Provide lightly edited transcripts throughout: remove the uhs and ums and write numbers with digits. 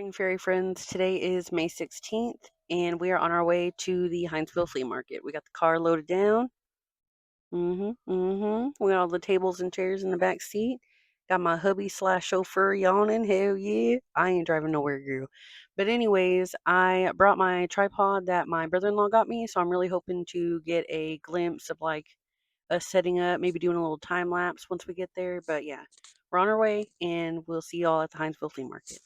morning, fairy friends. Today is May 16th, and we are on our way to the Hinesville Flea Market. We got the car loaded down. We got all the tables and chairs in the back seat. Got my hubby slash chauffeur yawning. Hell yeah. I ain't driving nowhere, girl. But anyways, I brought my tripod that my brother-in-law got me, so I'm really hoping to get a glimpse of like us setting up, maybe doing a little time lapse once we get there. But yeah, we're on our way, and we'll see y'all at the Hinesville Flea Market.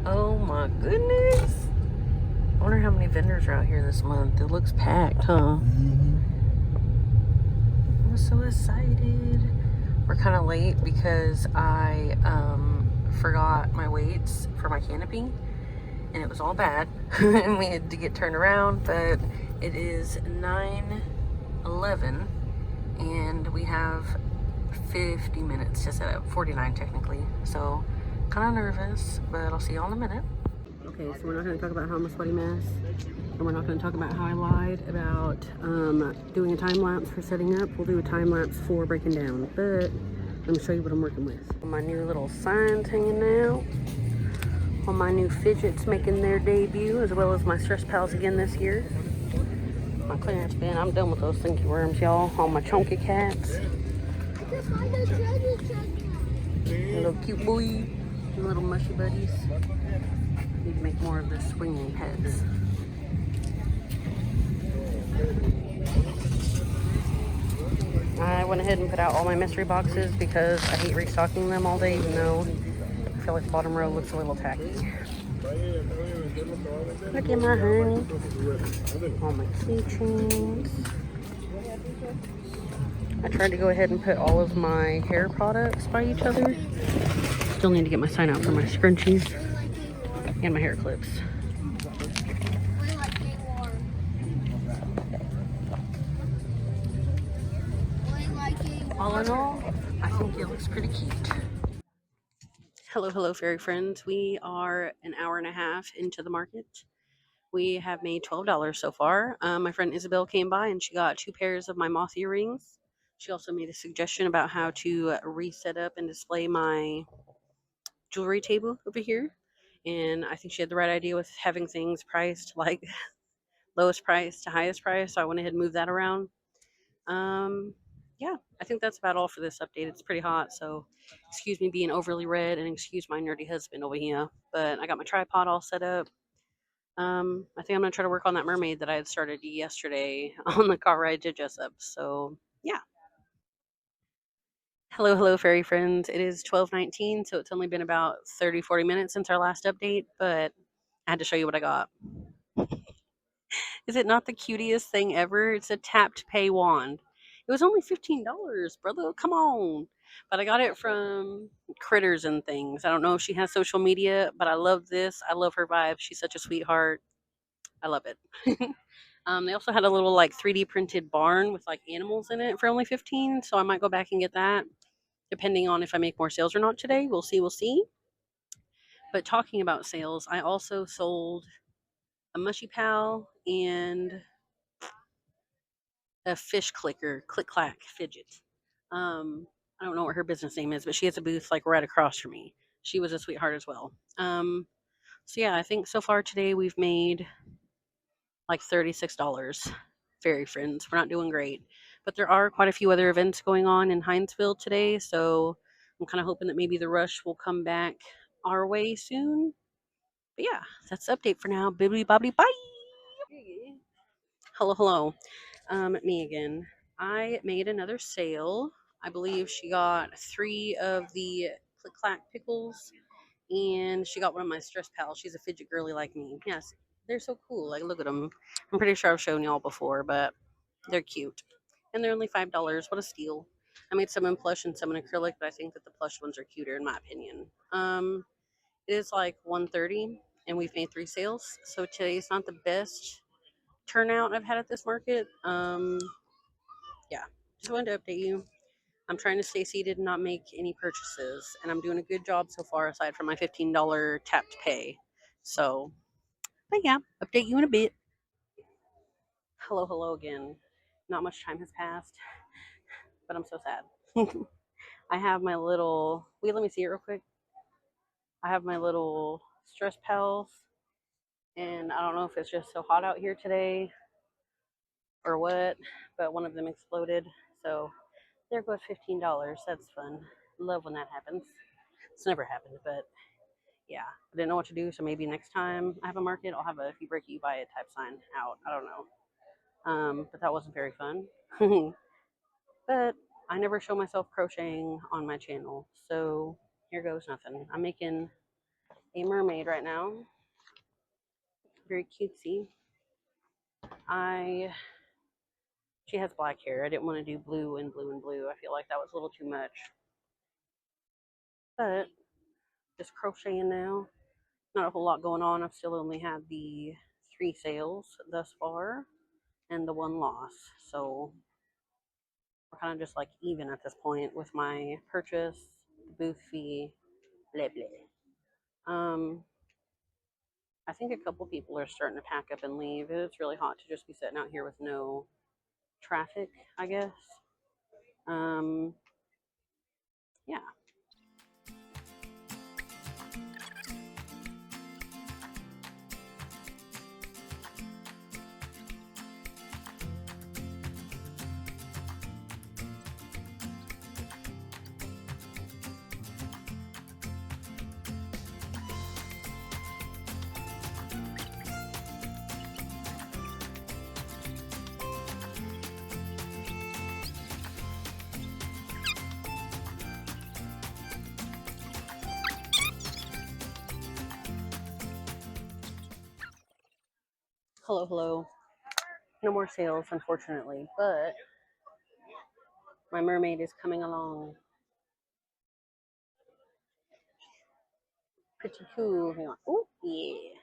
Oh my goodness. I wonder how many vendors are out here this month. It looks packed, huh? I'm so excited. We're kind of late because I forgot my weights for my canopy and it was all bad and we had to get turned around, but it is 9:11 and we have 50 minutes to set up, 49 technically, so kind of nervous, but I'll see y'all in a minute. Okay, so we're not going to talk about how I'm a sweaty mess, and we're not going to talk about how I lied about doing a time lapse for setting up. We'll do a time lapse for breaking down, but let me show you what I'm working with. My new little signs hanging out, all my new fidgets making their debut, as well as my stress pals again this year. My clearance bin, I'm done with those slinky worms, y'all. All my chunky cats. Little cute boy, little mushy buddies. Need to make more of the swinging heads. I went ahead and put out all my mystery boxes because I hate restocking them all day, even though I feel like the bottom row looks a little tacky. Look at my honey. All my keychains. I tried to go ahead and put all of my hair products by each other. Still need to get my sign out for my scrunchies and my hair clips. All in all, I think it looks pretty cute. Hello, fairy friends. We are an hour and a half into the market. We have made $12 so far. My friend Isabel came by and she got 2 pairs of my moth earrings. She also made a suggestion about how to reset up and display my jewelry table over here. And I think she had the right idea with having things priced like lowest price to highest price. So I went ahead and moved that around. Yeah, I think that's about all for this update. It's pretty hot, so excuse me being overly red and excuse my nerdy husband over here. But I got my tripod all set up. I think I'm gonna try to work on that mermaid that I had started yesterday on the car ride to Jessup. So yeah. Hello, fairy friends. It is 12:19, so it's only been about 30-40 minutes since our last update, but I had to show you what I got. Is it not the cutest thing ever? It's a tapped pay wand. It was only $15, brother. Come on. But I got it from Critters and Things. I don't know if she has social media, but I love this. I love her vibe. She's such a sweetheart. I love it. They also had a little like 3D printed barn with like animals in it for only 15, so I might go back and get that depending on if I make more sales or not today. We'll see. But talking about sales, I also sold a mushy pal and a fish clicker, click clack fidget. I don't know what her business name is, but she has a booth like right across from me. She was a sweetheart as well. So yeah, I think so far today we've made like $36. Fairy friends, we're not doing great, but there are quite a few other events going on in Hinesville today, so I'm kind of hoping that maybe the rush will come back our way soon. But yeah, that's the update for now. Bibbly bobbly bye. Hello. Me again. I made another sale. I believe she got 3 of the click clack pickles, and she got one of my stress pals. She's a fidget girly like me. Yes, they're so cool. Like, look at them. I'm pretty sure I've shown y'all before, but they're cute, and they're only $5. What a steal! I made some in plush and some in acrylic, but I think that the plush ones are cuter in my opinion. It is like 1:30, and we've made 3 sales, so today's not the best turnout I've had at this market. Yeah, just wanted to update you. I'm trying to stay seated and not make any purchases, and I'm doing a good job so far aside from my $15 tapped pay. So, but yeah, update you in a bit. Hello again. Not much time has passed, but I'm so sad. I have my little, wait, let me see it real quick. I have my little stress pals, and I don't know if it's just so hot out here today or what, but one of them exploded. So there goes $15. That's fun. Love when that happens. It's never happened, but yeah, I didn't know what to do. So maybe next time I have a market, I'll have a if you break it, you buy it type sign out. I don't know. But that wasn't very fun. But I never show myself crocheting on my channel. So here goes nothing. I'm making a mermaid right now. Very cutesy. She has black hair. I didn't want to do blue and blue and blue. I feel like that was a little too much. But just crocheting now. Not a whole lot going on. I've still only had the 3 sales thus far and the 1 loss. So we're kind of just like even at this point with my purchase, the booth fee, blah blah. I think a couple people are starting to pack up and leave. It's really hot to just be sitting out here with no traffic, I guess. Um, yeah. Hello, hello. No more sales, unfortunately, but my mermaid is coming along pretty cool. Oh, yeah.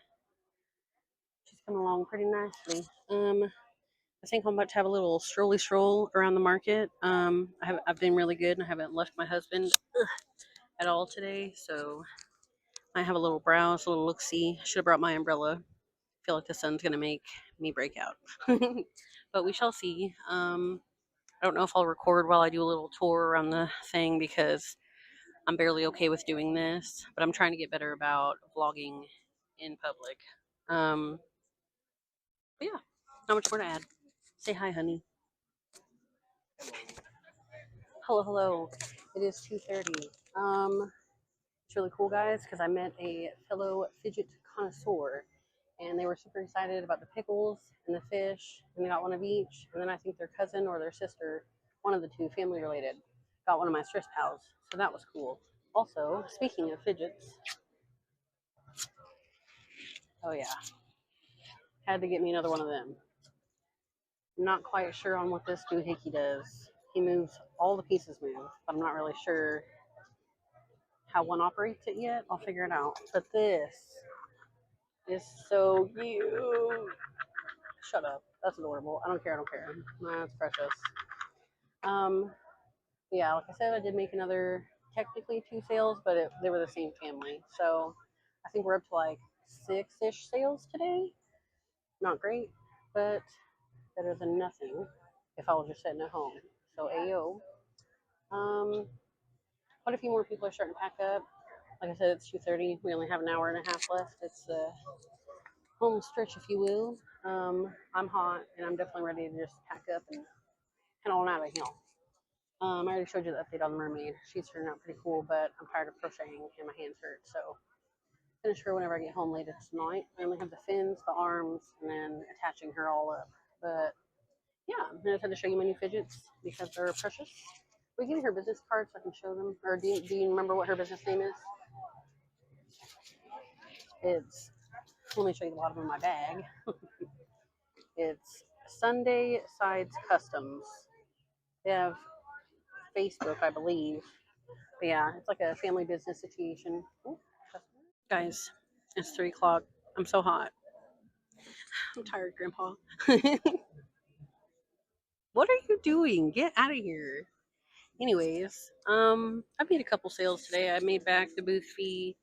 She's coming along pretty nicely. I think I'm about to have a little stroll around the market. I've been really good and I haven't left my husband at all today, so I have a little browse, a little look see. Should have brought my umbrella. Feel like the sun's gonna make me break out, but we shall see. I don't know if I'll record while I do a little tour around the thing because I'm barely okay with doing this, but I'm trying to get better about vlogging in public. Um, but yeah, not much more to add. Say hi, honey. Hello, hello. It is 2:30. It's really cool, guys, because I met a fellow fidget connoisseur, and they were super excited about the pickles and the fish, and they got one of each. And then I think their cousin or their sister, one of the two, family related, got one of my stress pals. So that was cool. Also, speaking of fidgets, oh yeah, had to get me another one of them. Not quite sure on what this doohickey does. He moves, all the pieces move, but I'm not really sure how one operates it yet. I'll figure it out. But this is so cute. Shut up. That's adorable. I don't care. I don't care. That's precious. Um, yeah, like I said, I did make another, technically 2 sales, but they were the same family. So I think we're up to like 6-ish sales today. Not great, but better than nothing if I was just sitting at home. So Ayo. Quite a few more people are starting to pack up. Like I said, it's 2:30. We only have an hour and a half left. It's the home stretch, if you will. I'm hot, and I'm definitely ready to just pack up and head on out of here. I already showed you the update on the mermaid. She's turned out pretty cool, but I'm tired of crocheting and my hands hurt. So finish her whenever I get home later tonight. I only have the fins, the arms, and then attaching her all up. But yeah, I just had to show you my new fidgets because they're precious. We give her business cards so I can show them. Or do you remember what her business name is? It's, let me show you the bottom of my bag. It's Sunday Sides Customs. They have Facebook, I believe. But yeah, it's like a family business situation. Ooh, guys, it's 3 o'clock. I'm so hot. I'm tired, Grandpa. What are you doing? Get out of here. Anyways, I made a couple sales today. I made back the booth fee,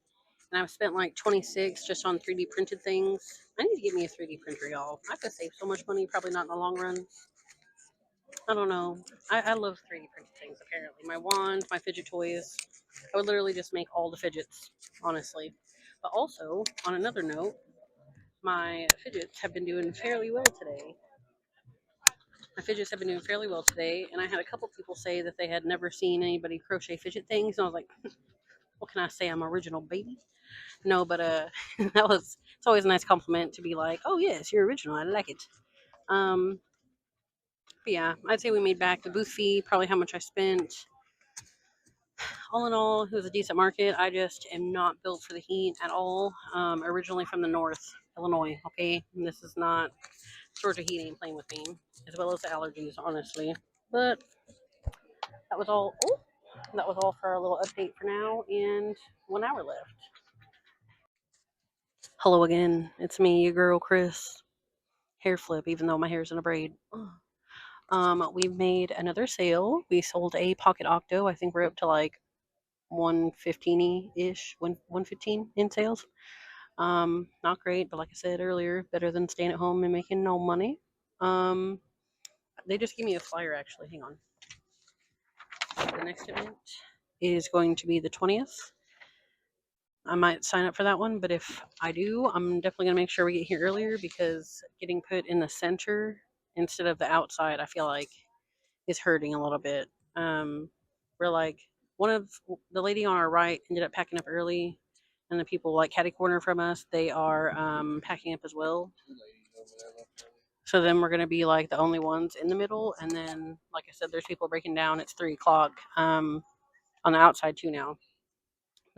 and I've spent like 26 just on 3D printed things. I need to get me a 3D printer, y'all. I could save so much money, probably not in the long run. I don't know. I love 3D printed things, apparently. My wand, my fidget toys. I would literally just make all the fidgets, honestly. But also, on another note, my fidgets have been doing fairly well today. And I had a couple people say that they had never seen anybody crochet fidget things, and I was like, what can I say? I'm original, baby. No, but it's always a nice compliment to be like, oh yes, you're original. I like it. But yeah, I'd say we made back the booth fee, probably how much I spent. All in all, it was a decent market. I just am not built for the heat at all. Originally from the North, Illinois, okay? And this is not, Georgia heat ain't playing with me, as well as the allergies, honestly. But that was all. Oh, that was all for our little update for now, and 1 hour left. Hello again. It's me, your girl, Chris. Hair flip, even though my hair's in a braid. We've made another sale. We sold a pocket octo. I think we're up to like 115-ish, 115 in sales. Not great, but like I said earlier, better than staying at home and making no money. They just gave me a flyer, actually. Hang on. The next event is going to be the 20th. I might sign up for that one, but if I do, I'm definitely going to make sure we get here earlier, because getting put in the center instead of the outside, I feel like is hurting a little bit. We're like, one of the lady on our right ended up packing up early, and the people like catty corner from us, they are packing up as well. So then we're going to be like the only ones in the middle, and then like I said, there's people breaking down. It's 3 o'clock on the outside too now.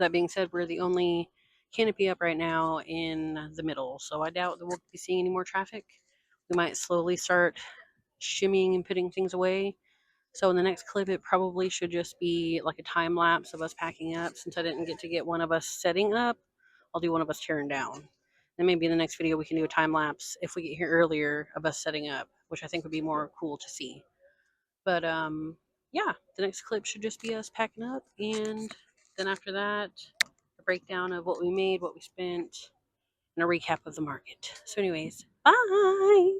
That being said, we're the only canopy up right now in the middle, so I doubt that we'll be seeing any more traffic. We might slowly start shimmying and putting things away. So in the next clip, it probably should just be like a time lapse of us packing up. Since I didn't get to get one of us setting up, I'll do one of us tearing down. Then maybe in the next video we can do a time lapse if we get here earlier of us setting up, which I think would be more cool to see. But yeah, the next clip should just be us packing up, and then after that, a breakdown of what we made, what we spent, and a recap of the market. So anyways, bye!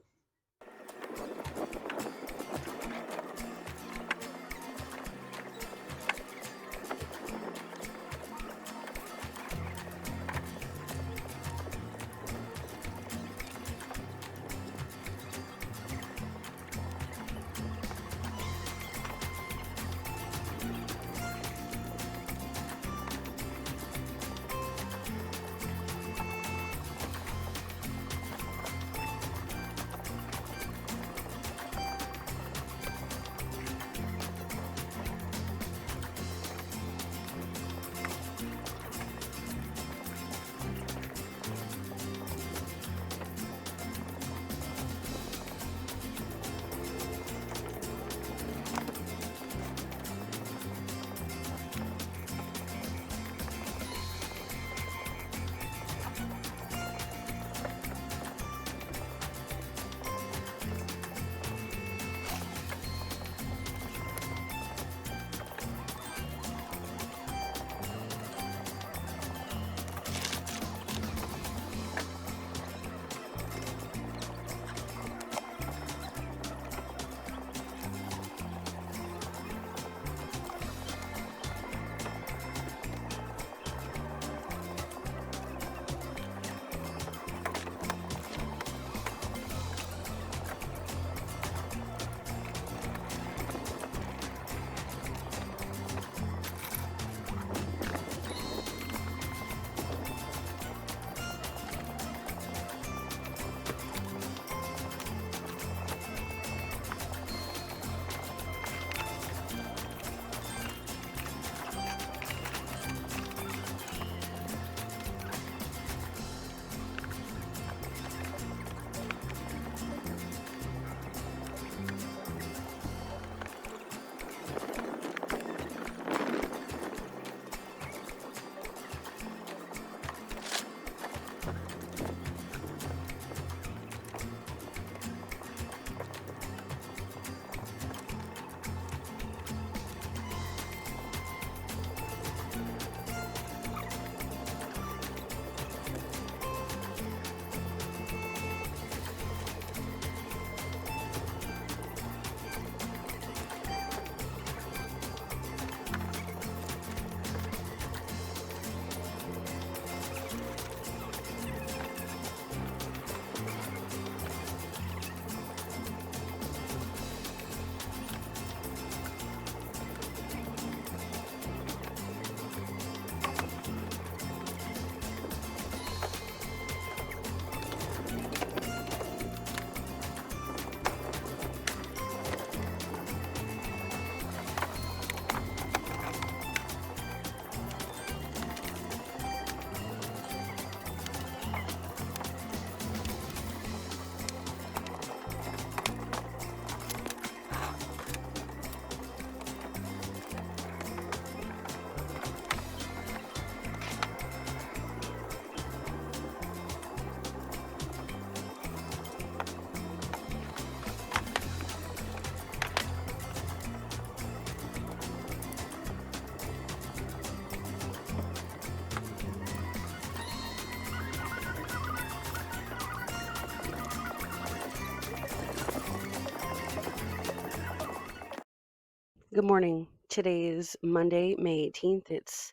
Good morning. Today is Monday, May 18th. It's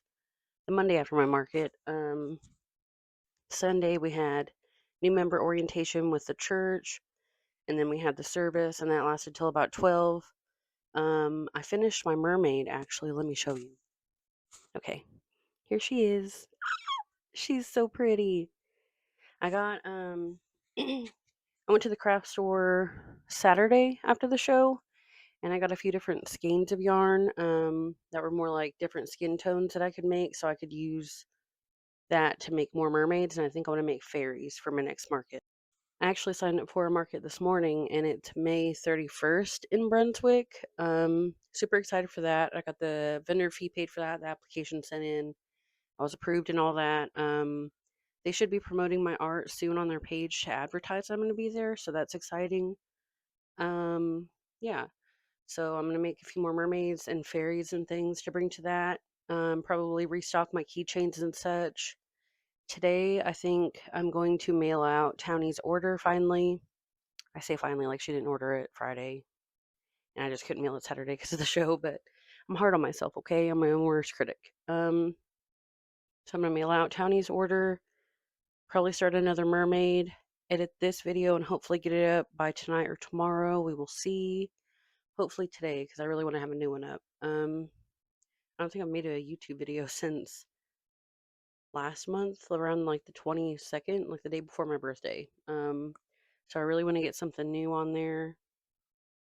the Monday after my market. Sunday we had new member orientation with the church, and then we had the service, and that lasted till about 12. I finished my mermaid, actually. Let me show you. Okay, here she is. She's so pretty. I got, I went to the craft store Saturday after the show, and I got a few different skeins of yarn that were more like different skin tones that I could make, so I could use that to make more mermaids. And I think I want to make fairies for my next market. I actually signed up for a market this morning, and it's May 31st in Brunswick. Super excited for that. I got the vendor fee paid for that, the application sent in. I was approved and all that. They should be promoting my art soon on their page to advertise I'm going to be there, so that's exciting. Yeah. So I'm going to make a few more mermaids and fairies and things to bring to that. Probably restock my keychains and such. Today, I think I'm going to mail out Townie's order finally. I say finally like she didn't order it Friday, and I just couldn't mail it Saturday because of the show, but I'm hard on myself, okay? I'm my own worst critic. So I'm going to mail out Townie's order, probably start another mermaid, edit this video, and hopefully get it up by tonight or tomorrow. We will see. Hopefully today, because I really want to have a new one up. I don't think I've made a YouTube video since last month, around like the 22nd, like the day before my birthday. So I really want to get something new on there.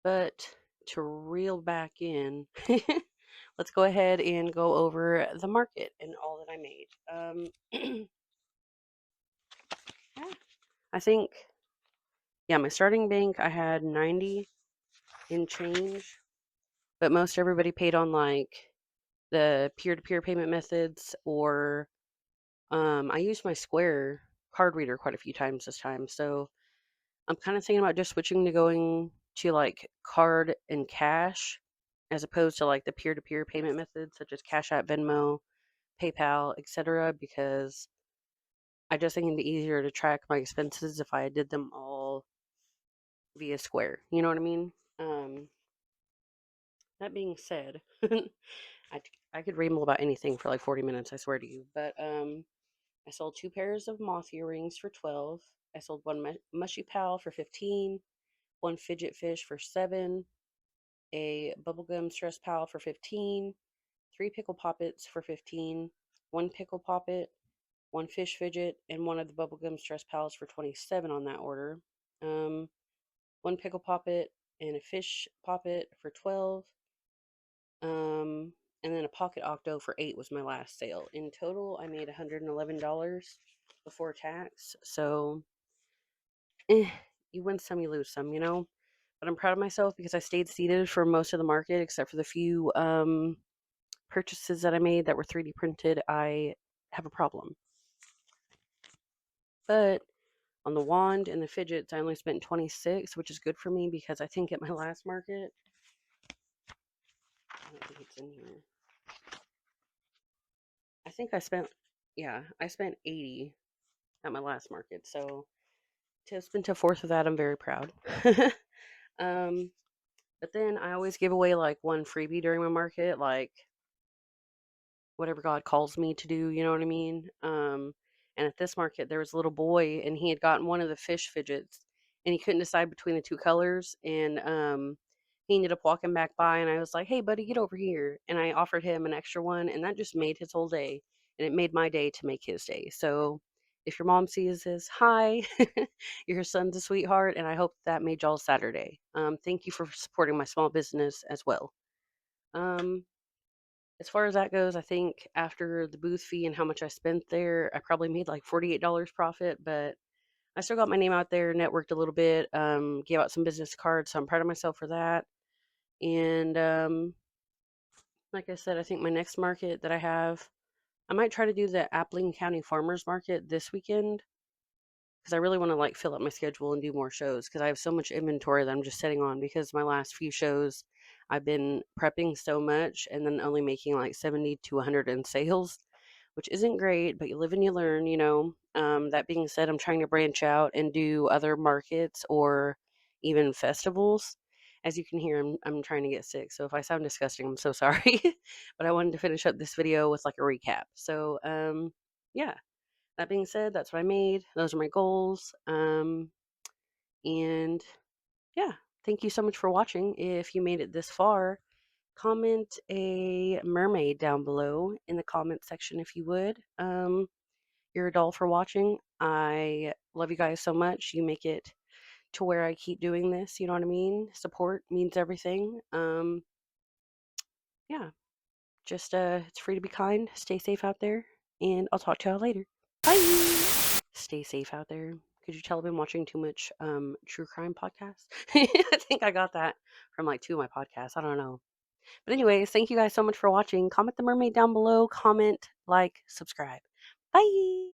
But to reel back in, let's go ahead and go over the market and all that I made. I think, yeah, my starting bank, I had 90 in change, but most everybody paid on like the peer-to-peer payment methods, or I used my Square card reader quite a few times this time, so I'm kind of thinking about just switching to going to like card and cash as opposed to like the peer-to-peer payment methods such as Cash App, Venmo, PayPal, etc. Because I just think it'd be easier to track my expenses if I did them all via Square. You know what I mean? That being said, I, I could ramble about anything for like 40 minutes, I swear to you. But I sold 2 pairs of moth earrings for 12. I sold one mushy pal for 15, one fidget fish for 7, a bubblegum stress pal for 15, 3 pickle poppets for 15, one pickle poppet, one fish fidget, and one of the bubblegum stress pals for 27 on that order. Um, one pickle poppet and a fish poppet for 12. And then a pocket octo for 8 was my last sale. In total, I made $111 before tax. So, you win some, you lose some, you know? But I'm proud of myself because I stayed seated for most of the market, except for the few purchases that I made that were 3D printed. I have a problem. But on the wand and the fidgets, I only spent 26, which is good for me because I think at my last market, I don't think it's in here. I think I spent, yeah, I spent 80 at my last market. So to spend a fourth of that, I'm very proud. um, but then I always give away like one freebie during my market, like whatever God calls me to do, you know what I mean? And at this market, there was a little boy, and he had gotten one of the fish fidgets, and he couldn't decide between the two colors, and he ended up walking back by, and I was like, "Hey, buddy, get over here," and I offered him an extra one, and that just made his whole day, and it made my day to make his day. So, if your mom sees this, hi, your son's a sweetheart, and I hope that made y'all Saturday. Thank you for supporting my small business as well. Um, as far as that goes, I think after the booth fee and how much I spent there, I probably made like $48 profit, but I still got my name out there, networked a little bit, gave out some business cards, so I'm proud of myself for that. And like I said, I think my next market that I have, I might try to do the Appling County Farmers Market this weekend because I really want to like fill up my schedule and do more shows because I have so much inventory that I'm just sitting on because my last few shows I've been prepping so much and then only making like 70 to 100 in sales, which isn't great, but you live and you learn, you know. That being said, I'm trying to branch out and do other markets or even festivals. As you can hear, I'm trying to get sick, so if I sound disgusting, I'm so sorry. But I wanted to finish up this video with like a recap. So, yeah. That being said, that's what I made. Those are my goals. And yeah, thank you so much for watching. If you made it this far, comment a mermaid down below in the comment section if you would. You're a doll for watching. I love you guys so much. You make it to where I keep doing this. You know what I mean? Support means everything. Yeah, just it's free to be kind. Stay safe out there, and I'll talk to y'all later. Bye. Stay safe out there. Could you tell I've been watching too much true crime podcasts? I think I got that from like 2 of my podcasts. I don't know. But anyways, thank you guys so much for watching. Comment the mermaid down below. Comment, like, subscribe. Bye.